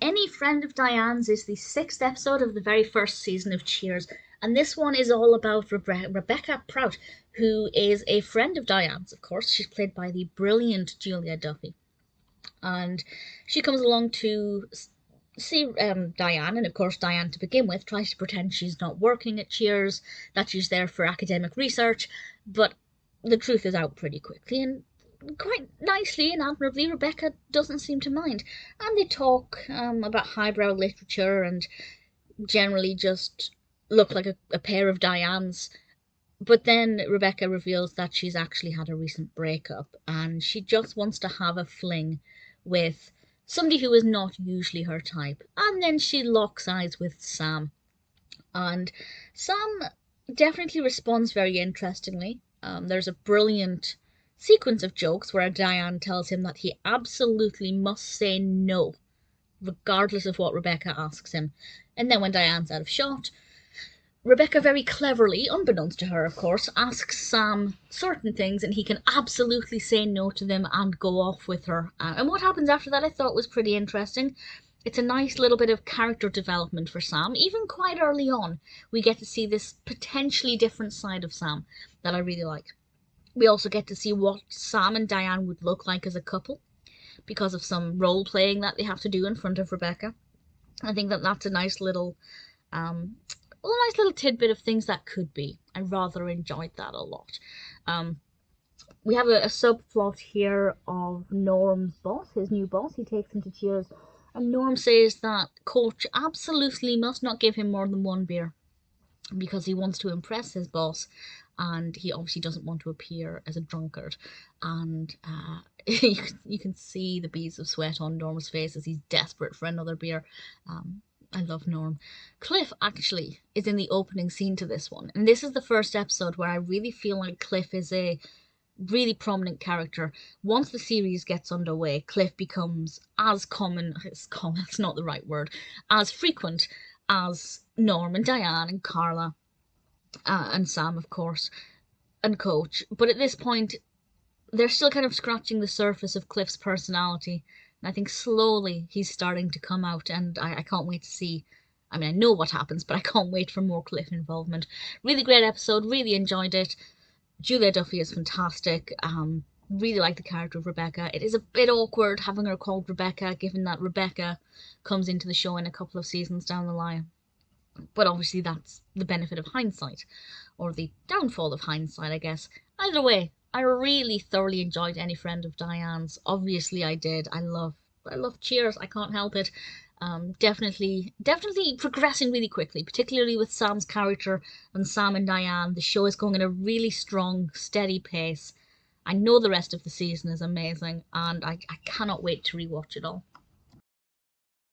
Any Friend of Diane's is the 6th episode of the very first season of Cheers, and this one is all about Rebecca Prout, who is a friend of Diane's, of course. She's played by the brilliant Julia Duffy, and she comes along to see Diane, and of course Diane, to begin with, tries to pretend she's not working at Cheers, that she's there for academic research, but the truth is out pretty quickly, and quite nicely and admirably Rebecca doesn't seem to mind, and they talk about highbrow literature and generally just look like a pair of Dianes. But then Rebecca reveals that she's actually had a recent breakup and she just wants to have a fling with somebody who is not usually her type, and then she locks eyes with Sam, and Sam definitely responds very interestingly. There's a brilliant sequence of jokes where Diane tells him that he absolutely must say no, regardless of what Rebecca asks him. And then when Diane's out of shot, Rebecca very cleverly, unbeknownst to her of course, asks Sam certain things and he can absolutely say no to them and go off with her. And what happens after that I thought was pretty interesting. It's a nice little bit of character development for Sam. Even quite early on, we get to see this potentially different side of Sam that I really like. We also get to see what Sam and Diane would look like as a couple because of some role-playing that they have to do in front of Rebecca. I think that that's a nice little tidbit of things that could be. I rather enjoyed that a lot. We have a subplot here of Norm's boss, his new boss. He takes him to Cheers, and Norm says that Coach absolutely must not give him more than one beer because he wants to impress his boss, and he obviously doesn't want to appear as a drunkard. And you can see the beads of sweat on Norm's face as he's desperate for another beer. I love Norm. Cliff actually is in the opening scene to this one, and this is the first episode where I really feel like Cliff is a really prominent character. Once the series gets underway, Cliff becomes as it's not the right word, as frequent as Norm and Diane and Carla and Sam, of course, and Coach. But at this point, they're still kind of scratching the surface of Cliff's personality. And I think slowly he's starting to come out, and I can't wait to see. I mean, I know what happens, but I can't wait for more Cliff involvement. Really great episode, really enjoyed it. Julia Duffy is fantastic. Really like the character of Rebecca. It is a bit awkward having her called Rebecca, given that Rebecca comes into the show in a couple of seasons down the line. But obviously that's the benefit of hindsight, or the downfall of hindsight, I guess. Either way, I really thoroughly enjoyed Any Friend of Diane's. Obviously I did. I love Cheers. I can't help it. Definitely progressing really quickly, particularly with Sam's character and Sam and Diane. The show is going at a really strong, steady pace. I know the rest of the season is amazing, and I cannot wait to rewatch it all.